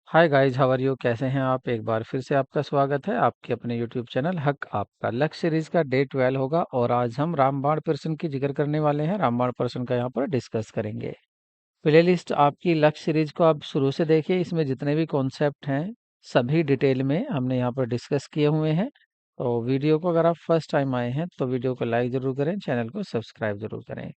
Hi guys, how are you? कैसे हैं आप? एक बार फिर से आपका स्वागत है आपके अपने यूट्यूब चैनल हक आपका। लक्ष्य सीरीज का डे 12 होगा और आज हम रामबाण प्रश्न की जिक्र करने वाले हैं। रामबाण प्रश्न का यहाँ पर डिस्कस करेंगे। प्लेलिस्ट आपकी लक्ष्य सीरीज को आप शुरू से देखिए। इसमें जितने भी कॉन्सेप्ट हैं सभी डिटेल में हमने यहाँ पर डिस्कस किए हुए हैं। तो वीडियो को अगर आप फर्स्ट टाइम आए हैं तो वीडियो को लाइक ज़रूर करें, चैनल को सब्सक्राइब ज़रूर करें।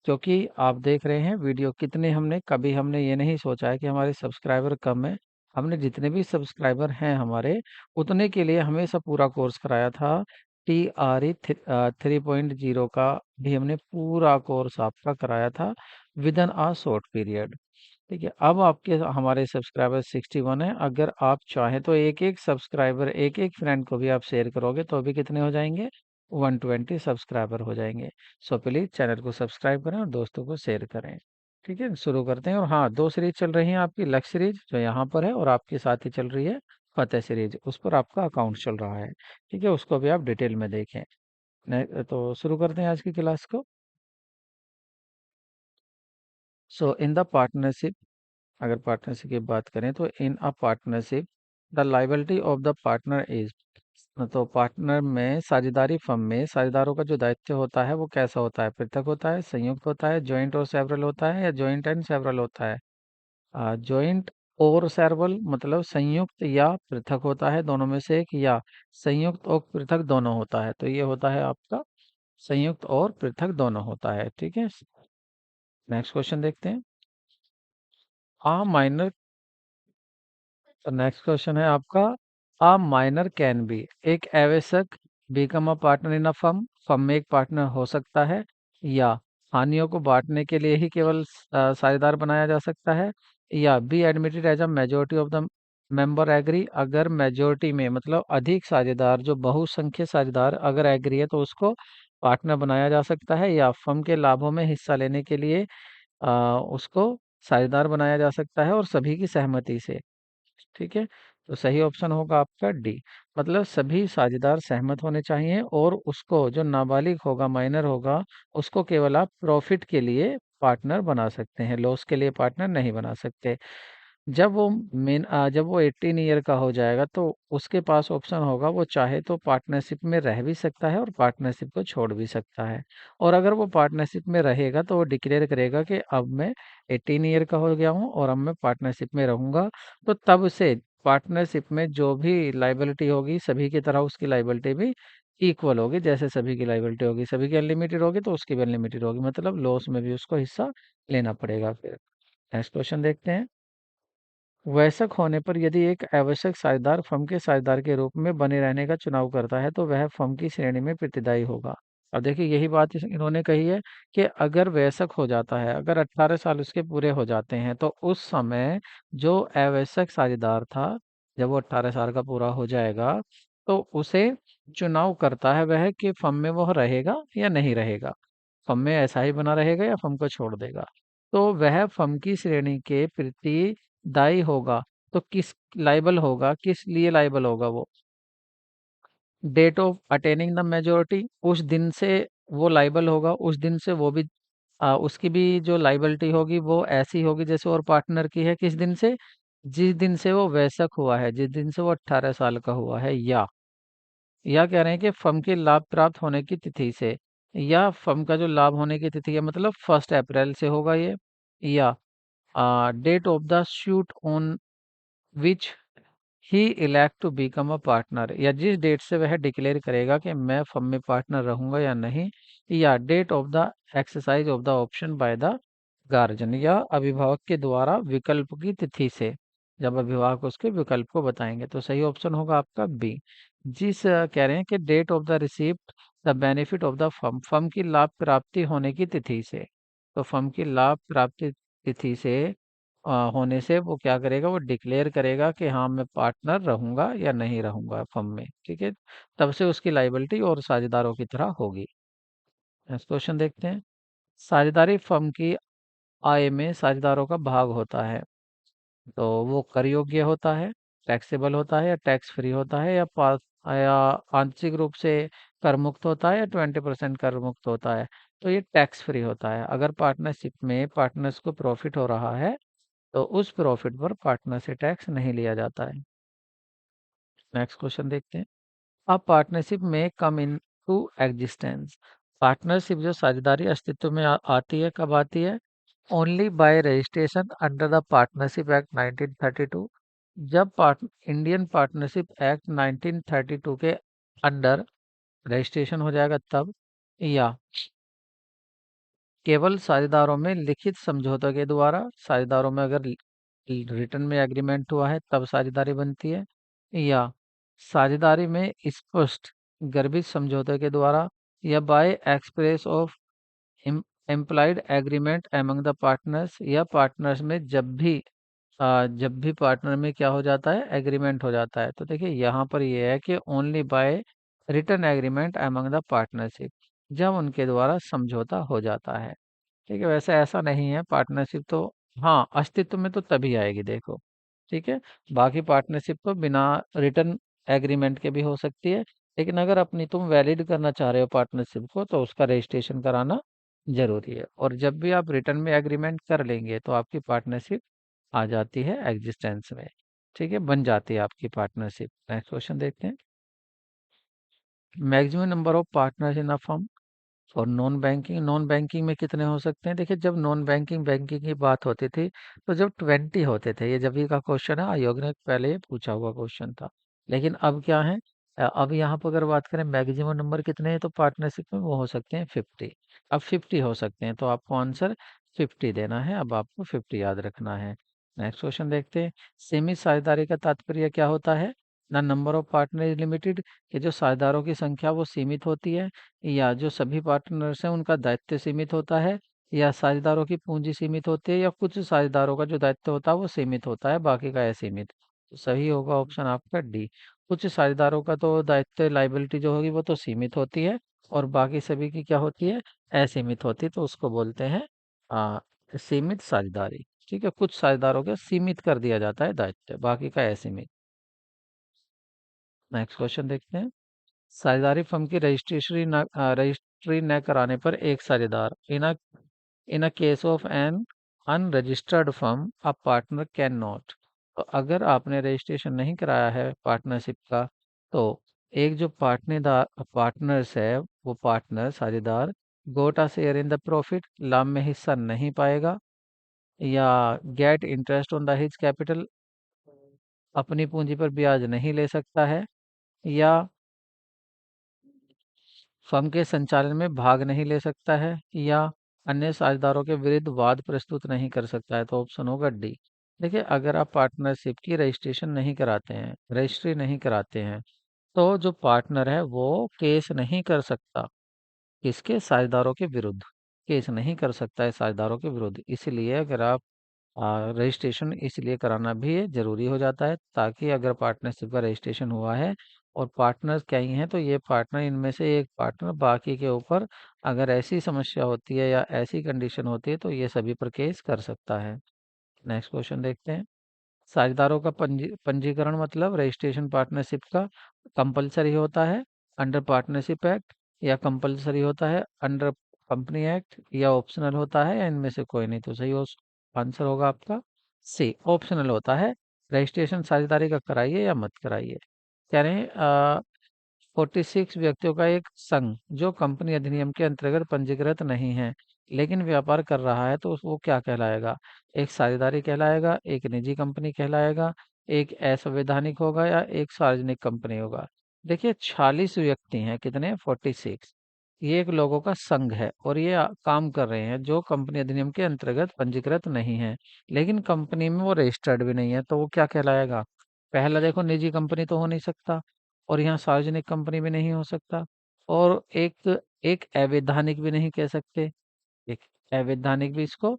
क्योंकि आप देख रहे हैं वीडियो कितने हमने कभी हमने ये नहीं सोचा है कि हमारे सब्सक्राइबर कम है। हमने जितने भी सब्सक्राइबर हैं हमारे उतने के लिए हमेशा पूरा कोर्स कराया था। TRE 3.0 का भी हमने पूरा कोर्स आपका कराया था with in a short period. ठीक है, अब आपके हमारे सब्सक्राइबर 61 है। अगर आप चाहें तो एक एक सब्सक्राइबर एक एक फ्रेंड को भी आप शेयर करोगे तो भी कितने हो जाएंगे? 120 सब्सक्राइबर हो जाएंगे। सो प्लीज चैनल को सब्सक्राइब करें और दोस्तों को शेयर करें। ठीक है, शुरू करते हैं। और हाँ, दो सीरीज चल रही हैं आपकी। लक्ष्य सीरीज जो यहाँ पर है और आपके साथ ही चल रही है फतेह सीरीज, उस पर आपका अकाउंट चल रहा है। ठीक है, उसको भी आप डिटेल में देखें। तो शुरू करते हैं आज की क्लास को। सो इन द पार्टनरशिप, अगर पार्टनरशिप की बात करें तो in a partnership the liability of the partner is, तो पार्टनर में साझेदारी फर्म में साझेदारों का जो दायित्व होता है वो कैसा होता है? पृथक होता है, संयुक्त होता है, जॉइंट और सेवरल होता है या जॉइंट एंड सेवरल होता है? जॉइंट और सेवरल मतलब संयुक्त या पृथक होता है, दोनों में से एक, या संयुक्त और पृथक दोनों होता है। तो ये होता है आपका संयुक्त और पृथक दोनों होता है। ठीक है, नेक्स्ट क्वेश्चन देखते हैं। आ माइनर, तो नेक्स्ट क्वेश्चन है आपका, अ माइनर कैन बी, एक आवश्यक become a partner in a firm, firm में एक पार्टनर हो सकता है, या हानियों को बांटने के लिए ही केवल साझेदार बनाया जा सकता है, या be admitted as a majority of the member agree, अगर मेजोरिटी में मतलब अधिक साझेदार जो बहुसंख्य साझेदार अगर एग्री है तो उसको पार्टनर बनाया जा सकता है, या फर्म के लाभों में हिस्सा लेने के लिए उसको साझेदार बनाया जा सकता है और सभी की सहमति से। ठीक है, तो सही ऑप्शन होगा आपका डी, मतलब सभी साझेदार सहमत होने चाहिए और उसको जो नाबालिग होगा, माइनर होगा, उसको केवल आप प्रॉफिट के लिए पार्टनर बना सकते हैं, लॉस के लिए पार्टनर नहीं बना सकते। जब वो 18 ईयर का हो जाएगा तो उसके पास ऑप्शन होगा, वो चाहे तो पार्टनरशिप में रह भी सकता है और पार्टनरशिप को छोड़ भी सकता है। और अगर वो पार्टनरशिप में रहेगा तो वो डिक्लेयर करेगा कि अब मैं 18 ईयर का हो गया हूँ और अब मैं पार्टनरशिप में रहूंगा। तो तब से पार्टनरशिप में जो भी लाइबिलिटी होगी सभी की तरह उसकी लाइबिलिटी भी इक्वल होगी। जैसे सभी की लाइबिलिटी होगी, सभी की अनलिमिटेड होगी तो उसकी भी अनलिमिटेड होगी, मतलब लॉस में भी उसको हिस्सा लेना पड़ेगा। फिर नेक्स्ट क्वेश्चन देखते हैं। वयस्क होने पर यदि एक आवश्यक साझेदार फर्म के साझेदार के रूप में बने रहने का चुनाव करता है तो वह फर्म की श्रेणी में प्रतिदायी होगा। अब देखिए यही बात इन्होंने कही है कि अगर वयस्क हो जाता है, अगर 18 साल उसके पूरे हो जाते हैं तो उस समय जो आवश्यक साझेदार था, जब वो 18 साल का पूरा हो जाएगा तो उसे चुनाव करता है वह कि फर्म में वो रहेगा या नहीं रहेगा, फर्म में ऐसा ही बना रहेगा या फर्म को छोड़ देगा। तो वह फर्म की श्रेणी के प्रति दायी होगा। तो किस लाइबल होगा, किस लिए लाइबल होगा वो? Date of attaining the majority, उस दिन से वो लाइबल होगा, उस दिन से वो भी उसकी भी जो लाइबिलिटी होगी वो ऐसी होगी जैसे और पार्टनर की है। किस दिन से? जिस दिन से वो वयस्क हुआ है, जिस दिन से वो 18 साल का हुआ है, या कह रहे हैं कि फर्म के लाभ प्राप्त होने की तिथि से, या फर्म का जो लाभ होने की तिथि है मतलब 1 अप्रैल से होगा ये, या date of the shoot on which he elect to become a partner, या जिस डेट से वह डिक्लेयर करेगा कि मैं फर्म में पार्टनर रहूंगा या नहीं, या date of the exercise of the option by the guardian, या अभिभावक के द्वारा विकल्प की तिथि से, जब अभिभावक उसके विकल्प को बताएंगे। तो सही ऑप्शन होगा आपका बी। कह रहे हैं कि date of the receipt the benefit of the firm, firm की लाभ प्राप्ति होने की तिथि से। तो फर्म की लाभ प्राप्ति तिथि से होने से वो क्या करेगा, वो डिक्लेयर करेगा कि हाँ मैं पार्टनर रहूंगा या नहीं रहूंगा फर्म में। ठीक है, तब से उसकी लाइबिलिटी और साझेदारों की तरह होगी। नेक्स्ट क्वेश्चन देखते हैं। साझेदारी फर्म की आय में साझेदारों का भाग होता है, तो वो कर योग्य होता है, टैक्सेबल होता है, या टैक्स फ्री होता है, या आंशिक रूप से कर मुक्त होता है, या 20% कर मुक्त होता है। तो ये टैक्स फ्री होता है। अगर पार्टनरशिप में पार्टनर्स को प्रॉफिट हो रहा है तो उस प्रॉफिट पर पार्टनर से टैक्स नहीं लिया जाता है। नेक्स्ट क्वेश्चन देखते हैं। अब पार्टनरशिप में कम इन टू एग्जिस्टेंस। पार्टनरशिप जो साझेदारी अस्तित्व में आती है, कब आती है? Only by registration under the partnership act 1932। जब इंडियन पार्टनरशिप एक्ट 1932 के अंडर रजिस्ट्रेशन हो जाएगा तब, या केवल साझेदारों में लिखित समझौते के द्वारा, साझेदारों में अगर रिटर्न में एग्रीमेंट हुआ है तब साझेदारी बनती है, या साझेदारी में स्पष्ट गर्भित समझौते के द्वारा, या by express of employed agreement among the partners, या पार्टनर्स में जब भी पार्टनर में क्या हो जाता है, एग्रीमेंट हो जाता है। तो देखिए यहाँ पर यह है कि only by return agreement among the partnership, जब उनके द्वारा समझौता हो जाता है। ठीक है, वैसे ऐसा नहीं है पार्टनरशिप तो, हाँ अस्तित्व में तो तभी आएगी देखो। ठीक है, बाकी पार्टनरशिप तो बिना रिटर्न एग्रीमेंट के भी हो सकती है, लेकिन अगर अपनी तुम वैलिड करना चाह रहे हो पार्टनरशिप को तो उसका रजिस्ट्रेशन कराना जरूरी है। और जब भी आप रिटर्न में एग्रीमेंट कर लेंगे तो आपकी पार्टनरशिप आ जाती है एग्जिस्टेंस में। ठीक है, बन जाती है आपकी पार्टनरशिप। नेक्स्ट क्वेश्चन देखते हैं। Maximum number of partners in a firm. और नॉन बैंकिंग में कितने हो सकते हैं? देखिए, जब नॉन बैंकिंग बैंकिंग की बात होती थी तो जब 20 होते थे, ये जब ही का क्वेश्चन है, आयोग ने पहले ये पूछा हुआ क्वेश्चन था। लेकिन अब क्या है, अब यहाँ पर अगर बात करें मैक्सिमम नंबर कितने हैं, तो पार्टनरशिप में वो हो सकते हैं 50। अब 50 हो सकते हैं, तो आपको आंसर 50 देना है। अब आपको 50 याद रखना है। नेक्स्ट क्वेश्चन देखते हैं। सीमित साझेदारी का तात्पर्य क्या होता है? ना number of partner is limited, कि जो साझेदारों की संख्या वो सीमित होती है, या जो सभी पार्टनर्स हैं उनका दायित्व सीमित होता है, या साझेदारों की पूंजी सीमित होती है, या कुछ साझेदारों का जो दायित्व होता है वो सीमित होता है, बाकी का असीमित। तो सही होगा ऑप्शन आपका डी। कुछ साझेदारों का तो दायित्व लाइबिलिटी जो होगी वो तो सीमित होती है, और बाकी सभी की क्या होती है, असीमित होती है। तो उसको बोलते हैं आ, सीमित साझेदारी। ठीक है, कुछ साझेदारों के सीमित कर दिया जाता है दायित्व, बाकी का असीमित। नेक्स्ट क्वेश्चन देखते हैं। साझेदारी फर्म की रजिस्ट्री न कराने पर एक साझेदार, in a case of an unregistered firm a partner can not. तो अगर आपने रजिस्ट्रेशन नहीं कराया है पार्टनरशिप का, तो एक जो पार्टनर्स है, वो पार्टनर साझेदार got a share in the profit, लाभ में हिस्सा नहीं पाएगा, या get interest on the his capital, अपनी पूंजी पर ब्याज नहीं ले सकता है, या फर्म के संचालन में भाग नहीं ले सकता है, या अन्य साझेदारों के विरुद्ध वाद प्रस्तुत नहीं कर सकता है। तो ऑप्शन होगा डी। देखिए, अगर आप पार्टनरशिप की रजिस्ट्री नहीं कराते हैं, तो जो पार्टनर है वो केस नहीं कर सकता, किसके, साझेदारों के विरुद्ध केस नहीं कर सकता है साझेदारों के विरुद्ध। इसलिए अगर आप रजिस्ट्रेशन इसलिए कराना भी ज़रूरी हो जाता है, ताकि अगर पार्टनरशिप का रजिस्ट्रेशन हुआ है और पार्टनर कई हैं, तो ये पार्टनर, इनमें से एक पार्टनर बाकी के ऊपर अगर ऐसी समस्या होती है या ऐसी कंडीशन होती है तो ये सभी पर केस कर सकता है। नेक्स्ट क्वेश्चन देखते हैं। साझेदारों का पंजीकरण मतलब रजिस्ट्रेशन पार्टनरशिप का कंपलसरी होता है अंडर पार्टनरशिप एक्ट, या कंपलसरी होता है अंडर कंपनी एक्ट, या ऑप्शनल होता है, या इनमें से कोई नहीं। तो सही आंसर होगा आपका सी, ऑप्शनल होता है। रजिस्ट्रेशन साझेदारी का कराइए या मत कराइए। कह रहे हैं 46 व्यक्तियों का एक संघ जो कंपनी अधिनियम के अंतर्गत पंजीकृत नहीं है लेकिन व्यापार कर रहा है, तो वो क्या कहलाएगा? एक साझेदारी कहलाएगा, एक निजी कंपनी कहलाएगा, एक असंवैधानिक होगा, या एक सार्वजनिक कंपनी होगा। देखिए, 46 व्यक्ति हैं, कितने, 46। ये एक लोगों का संघ है और ये काम कर रहे हैं जो कंपनी अधिनियम के अंतर्गत पंजीकृत नहीं है, लेकिन कंपनी में वो रजिस्टर्ड भी नहीं है, तो वो क्या कहलाएगा? पहला देखो, निजी कंपनी तो हो नहीं सकता, और यहाँ सार्वजनिक कंपनी भी नहीं हो सकता, और एक एक अवैधानिक भी नहीं कह सकते। एक अवैधानिक भी इसको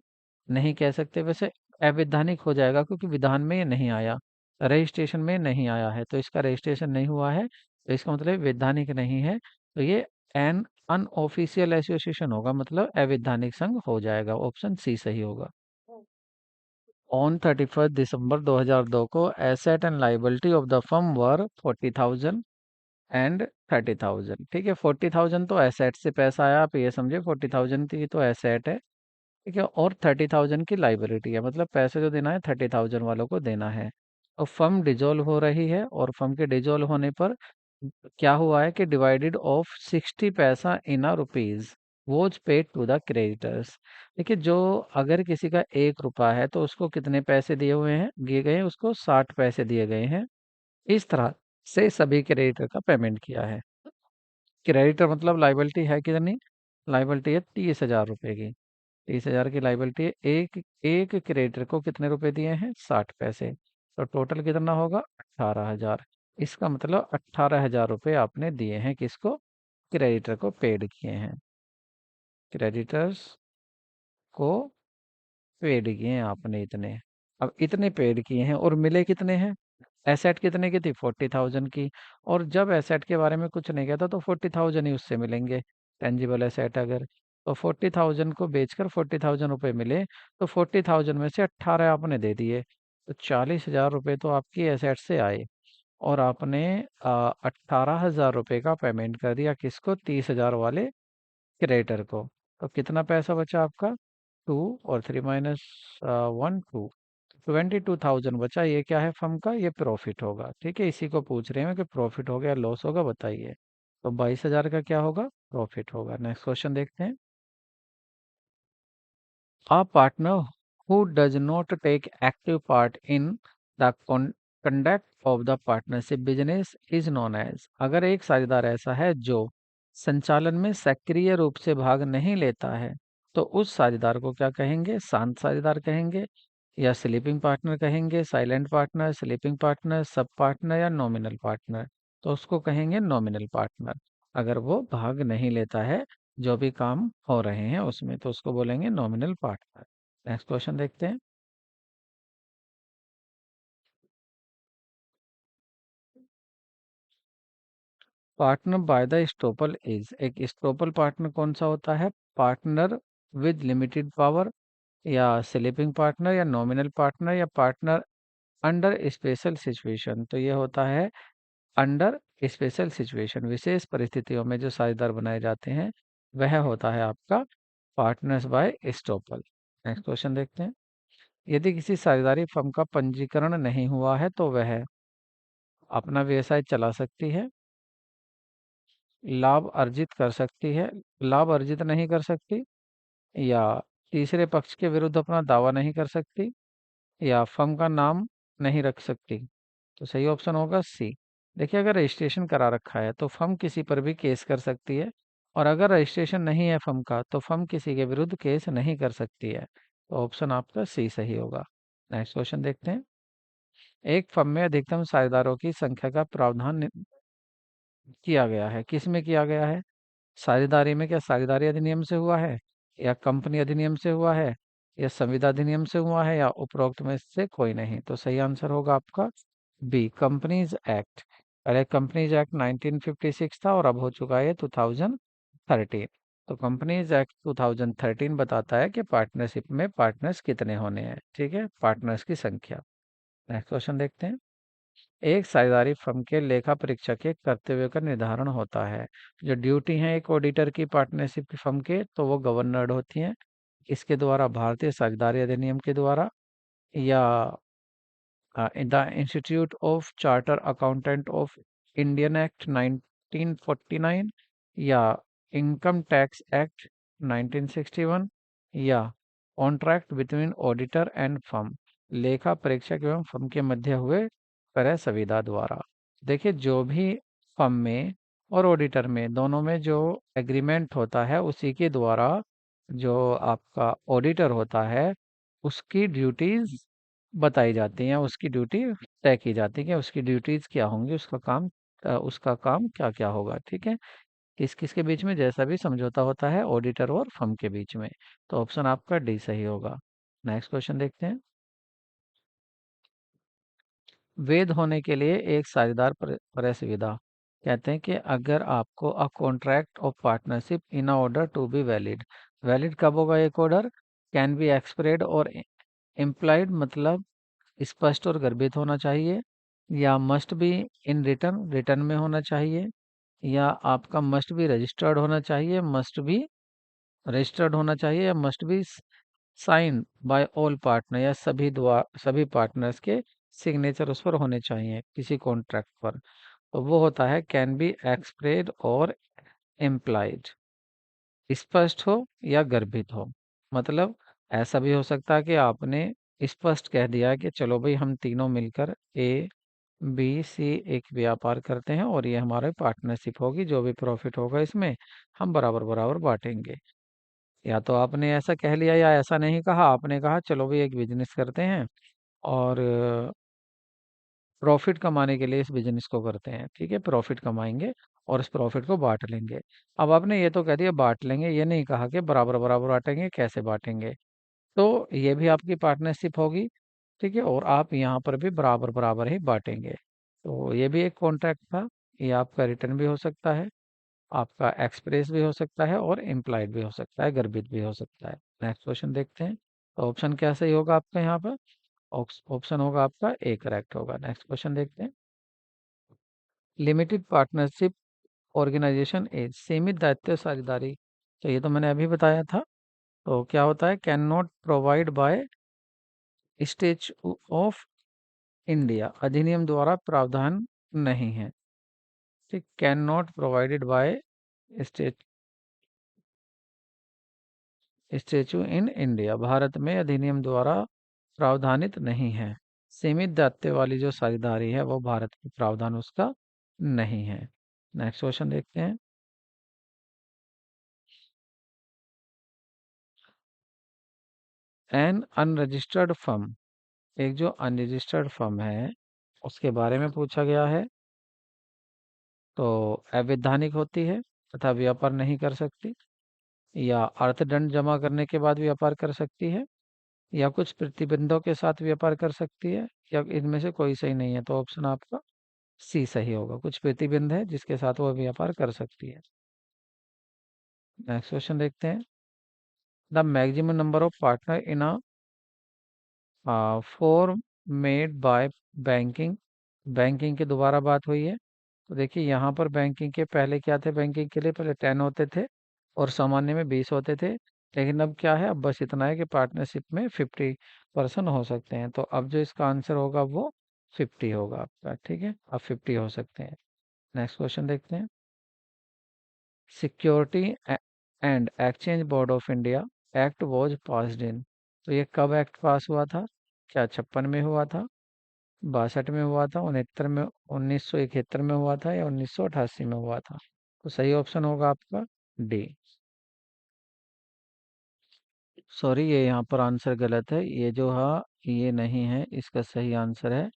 नहीं कह सकते। वैसे अवैधानिक हो जाएगा क्योंकि विधान में ये नहीं आया, रजिस्ट्रेशन में नहीं आया है, तो इसका रजिस्ट्रेशन नहीं हुआ है, तो इसका मतलब वैधानिक नहीं है। तो ये एन अनऑफिशियल एसोसिएशन होगा, मतलब अवैधानिक संघ हो जाएगा। ऑप्शन सी सही होगा। ऑन 31 दिसंबर 2002 को asset and liability of the firm were 40,000 and 30,000। ठीक है, 40,000 तो एसेट से पैसा आया, आप ये समझे 40,000 की तो एसेट है, ठीक है, और 30,000 की लाइबिलिटी है, मतलब पैसे जो देना है 30,000 वालों को देना है। और फर्म डिजोल्व हो रही है, और फर्म के डिजोल्व होने पर क्या हुआ है कि डिवाइडेड ऑफ 60 पैसा in a rupees was paid to the creditors. देखिए, जो अगर किसी का 1 रुपया है तो उसको कितने पैसे दिए गए हैं, उसको 60 पैसे दिए गए हैं। इस तरह से सभी क्रेडिटर का पेमेंट किया है। क्रेडिटर मतलब लाइबिलिटी है कितनी? लाइबिलिटी है 30,000 रुपए की। 30,000 की लाइबिलिटी है। एक एक क्रेडिटर को कितने रुपए दिए हैं? 60 पैसे। तो टोटल कितना होगा? 18,000। इसका मतलब 18,000 रुपये आपने दिए हैं किसको? क्रेडिटर को पेड किए हैं। क्रेडिटर्स को पेड किए हैं आपने इतने। अब इतने पेड किए हैं और मिले कितने हैं? एसेट कितने की थी? 40,000 की। और जब एसेट के बारे में कुछ नहीं कहता तो 40,000 ही उससे मिलेंगे, टेंजिबल एसेट अगर। तो 40,000 को बेचकर 40,000 रुपये मिले, तो 40,000 में से 18 आपने दे दिए, तो 40,000 रुपये तो आपकी एसेट से आए। और आपने 18,000 रुपये का पेमेंट कर दिया किसको? 30,000 वाले क्रेडिटर को। तो कितना पैसा बचा आपका? 2 और 3 माइनस 1 2, 22,000 बचा। ये क्या है? फर्म का ये प्रॉफिट होगा। ठीक है, इसी को पूछ रहे हैं कि प्रॉफिट हो गया लॉस होगा, बताइए। तो 22,000 का क्या होगा? प्रॉफिट होगा। नेक्स्ट क्वेश्चन देखते हैं। A partner who does not take active part in the conduct of the partnership business is known as। अगर एक साझेदार ऐसा है जो संचालन में सक्रिय रूप से भाग नहीं लेता है, तो उस साझेदार को क्या कहेंगे? शांत साझेदार कहेंगे, या स्लीपिंग पार्टनर कहेंगे, silent partner, sleeping partner, sub partner, या नॉमिनल पार्टनर। तो उसको कहेंगे नॉमिनल पार्टनर। अगर वो भाग नहीं लेता है जो भी काम हो रहे हैं उसमें, तो उसको बोलेंगे नॉमिनल पार्टनर। नेक्स्ट क्वेश्चन देखते हैं। Partner by the estoppel is. एक स्टॉपल पार्टनर कौन सा होता है? पार्टनर विद लिमिटेड पावर, या स्लीपिंग पार्टनर, या नॉमिनल पार्टनर, या पार्टनर अंडर स्पेशल सिचुएशन। तो ये होता है अंडर स्पेशल सिचुएशन। विशेष परिस्थितियों में जो साझेदार बनाए जाते हैं वह होता है आपका partners by estoppel. Next question देखते हैं। यदि किसी साझेदारी फर्म का पंजीकरण नहीं हुआ है तो वह अपना व्यवसाय चला सकती है, लाभ अर्जित कर सकती है, लाभ अर्जित नहीं कर सकती, या तीसरे पक्ष के विरुद्ध अपना दावा नहीं कर सकती, या फर्म का नाम नहीं रख सकती। तो सही ऑप्शन होगा सी। देखिए, अगर रजिस्ट्रेशन करा रखा है तो फर्म किसी पर भी केस कर सकती है, और अगर रजिस्ट्रेशन नहीं है फर्म का तो फर्म किसी के विरुद्ध केस नहीं कर सकती है। तो ऑप्शन आपका सी सही होगा। नेक्स्ट क्वेश्चन देखते हैं। एक फर्म में अधिकतम साझेदारों की संख्या का प्रावधान किया गया है। किस में किया गया है? साझेदारी में। क्या साझेदारी अधिनियम से हुआ है, या कंपनी अधिनियम से हुआ है, या संविदा अधिनियम से हुआ है, या उपरोक्त में से कोई नहीं? तो सही आंसर होगा आपका बी, कंपनीज एक्ट। पहले कंपनीज एक्ट 1956 था और अब हो चुका है 2013। तो कंपनीज एक्ट 2013 बताता है कि पार्टनरशिप में पार्टनर्स कितने होने हैं। ठीक है, पार्टनर्स की संख्या। नेक्स्ट क्वेश्चन देखते हैं। एक साझेदारी फर्म के लेखा परीक्षक के कर्तव्य का निर्धारण होता है। जो ड्यूटी है एक ऑडिटर की पार्टनरशिप की फर्म के, तो वो गवर्नर्ड होती हैं। इसके द्वारा भारतीय साझेदारी अधिनियम के द्वारा, या the institute of charter accountant of Indian act 1949, या इनकम टैक्स एक्ट 1961, या contract between auditor and firm, लेखा परीक्षक एवं फर्म के मध्य हुए क्रय संविदा द्वारा। देखिए, जो भी फर्म में और ऑडिटर में दोनों में जो एग्रीमेंट होता है उसी के द्वारा जो आपका ऑडिटर होता है उसकी ड्यूटीज बताई जाती हैं, उसकी ड्यूटी तय की जाती है कि उसकी ड्यूटीज क्या होंगी, उसका काम क्या क्या होगा। ठीक है, किस किस के बीच में जैसा भी समझौता होता है ऑडिटर और फर्म के बीच में। तो ऑप्शन आपका डी सही होगा। नेक्स्ट क्वेश्चन देखते हैं। वैध होने के लिए एक साझेदार प्रसविदा। कहते हैं कि अगर आपको a contract of partnership in order to be valid. Valid कब होगा एक ऑर्डर? कैन बी एक्सप्रेड और इम्प्लाइड, मतलब स्पष्ट और गर्भित होना चाहिए, या must be in return, return में होना चाहिए, या आपका मस्ट बी रजिस्टर्ड होना चाहिए, मस्ट बी रजिस्टर्ड होना चाहिए, या must be sign by all partner, या सभी पार्टनर्स के सिग्नेचर उस पर होने चाहिए किसी कॉन्ट्रैक्ट पर। तो वो होता है कैन बी एक्सप्रेड और इम्प्लाइड, स्पष्ट हो या गर्भित हो। मतलब ऐसा भी हो सकता है कि आपने स्पष्ट कह दिया कि चलो भाई हम तीनों मिलकर ए बी सी एक व्यापार करते हैं और ये हमारी पार्टनरशिप होगी, जो भी प्रॉफिट होगा इसमें हम बराबर बराबर बांटेंगे। या तो आपने ऐसा कह लिया या ऐसा नहीं कहा, आपने कहा चलो भाई एक बिजनेस करते हैं और प्रॉफिट कमाने के लिए इस बिजनेस को करते हैं, ठीक है, प्रॉफिट कमाएंगे और इस प्रॉफिट को बांट लेंगे। अब आपने ये तो कह दिया बांट लेंगे, ये नहीं कहा कि बराबर बराबर बांटेंगे, कैसे बांटेंगे। तो ये भी आपकी पार्टनरशिप होगी, ठीक है, और आप यहाँ पर भी बराबर बराबर ही बांटेंगे। तो ये भी एक कॉन्ट्रैक्ट था। ये आपका रिटर्न भी हो सकता है, आपका एक्सप्रेस भी हो सकता है और इम्प्लाइड भी हो सकता है, गर्भित भी हो सकता है। नेक्स्ट क्वेश्चन देखते हैं। तो ऑप्शन क्या सही होगा आपका यहाँ पर? ऑप्शन होगा आपका ए करेक्ट होगा। नेक्स्ट क्वेश्चन देखते हैं। लिमिटेड पार्टनरशिप ऑर्गेनाइजेशन एज सीमित दायित्व साझेदारी, तो ये तो मैंने अभी बताया था। तो क्या होता है? Can not provide by statue of India, अधिनियम द्वारा प्रावधान नहीं है, ठीक, can not provided by state statue in India, Bharat में अधिनियम द्वारा प्रावधानित नहीं है। सीमित दायित्व वाली जो साझेदारी है वो भारत में प्रावधान उसका नहीं है। नेक्स्ट क्वेश्चन देखते हैं। एन अनरजिस्टर्ड फर्म, एक जो अनरजिस्टर्ड फर्म है उसके बारे में पूछा गया है। तो अवैधानिक होती है तथा व्यापार नहीं कर सकती, या अर्थदंड जमा करने के बाद व्यापार कर सकती है, या कुछ प्रतिबंधों के साथ व्यापार कर सकती है, या इनमें से कोई सही नहीं है। तो ऑप्शन आपका सी सही होगा, कुछ प्रतिबंध है जिसके साथ वो व्यापार कर सकती है। नेक्स्ट क्वेश्चन देखते हैं। The maximum number of partner in a form made by banking, banking की दोबारा बात हुई है। तो देखिए यहाँ पर बैंकिंग के पहले क्या थे, बैंकिंग के लिए पहले 10 होते थे और सामान्य में 20 होते थे। लेकिन अब क्या है, अब बस इतना है कि पार्टनरशिप में 50% हो सकते हैं। तो अब जो इसका आंसर होगा वो 50 होगा आपका, ठीक है, अब 50 हो सकते हैं। नेक्स्ट क्वेश्चन देखते हैं। Security and exchange board of India act was passed in, तो ये कब एक्ट पास हुआ था? क्या 56 में हुआ था, 62 में हुआ था, 69 में, 1971 में हुआ था, या 1988 में हुआ था? तो सही ऑप्शन होगा आपका डी। सॉरी, ये यहाँ पर आंसर गलत है, ये जो है ये नहीं है, इसका सही आंसर है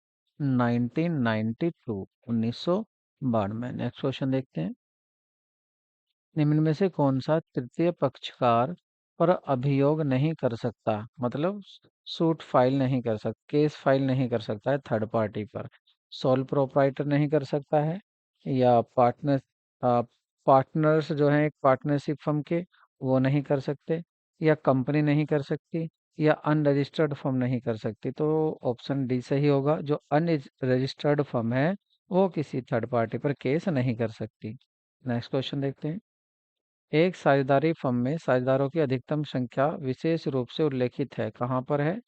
1992, 1992। नेक्स्ट क्वेश्चन देखते हैं। निम्न में से कौन सा तृतीय पक्षकार पर अभियोग नहीं कर सकता, मतलब सूट फाइल नहीं कर सकता, केस फाइल नहीं कर सकता है थर्ड पार्टी पर? सोल प्रोप्राइटर नहीं कर सकता है, या पार्टनर्स जो हैं एक पार्टनरशिप फर्म के वो नहीं कर सकते, या कंपनी नहीं कर सकती, या अनरजिस्टर्ड फर्म नहीं कर सकती? तो ऑप्शन डी सही होगा, जो अनरजिस्टर्ड फर्म है वो किसी थर्ड पार्टी पर केस नहीं कर सकती। नेक्स्ट क्वेश्चन देखते हैं। एक साझेदारी फर्म में साझेदारों की अधिकतम संख्या विशेष रूप से उल्लेखित है, कहाँ पर है?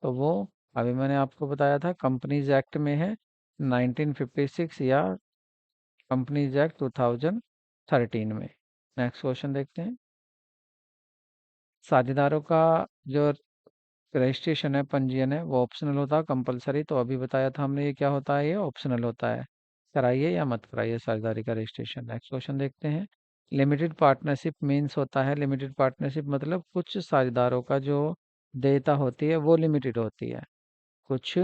तो वो अभी मैंने आपको बताया था, कंपनीज एक्ट में है 1956, या कंपनीज एक्ट 2013 में। नेक्स्ट क्वेश्चन देखते हैं। साझेदारों का जो रजिस्ट्रेशन है, पंजीयन है, वो ऑप्शनल होता है कंपलसरी? तो अभी बताया था हमने, ये क्या होता है, ये ऑप्शनल होता है। कराइए या मत कराइए साझेदारी का रजिस्ट्रेशन। नेक्स्ट क्वेश्चन देखते हैं। लिमिटेड पार्टनरशिप मीन्स होता है, लिमिटेड पार्टनरशिप मतलब कुछ साझेदारों का जो देयता होती है वो लिमिटेड होती है, कुछ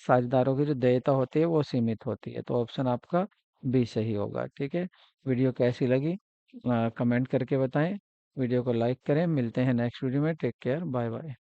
साझेदारों की जो देयता होती है वो सीमित होती है। तो ऑप्शन आपका बी सही होगा, ठीक है। वीडियो कैसी लगी कमेंट करके बताएं, वीडियो को लाइक करें। मिलते हैं नेक्स्ट वीडियो में। Take care, bye bye.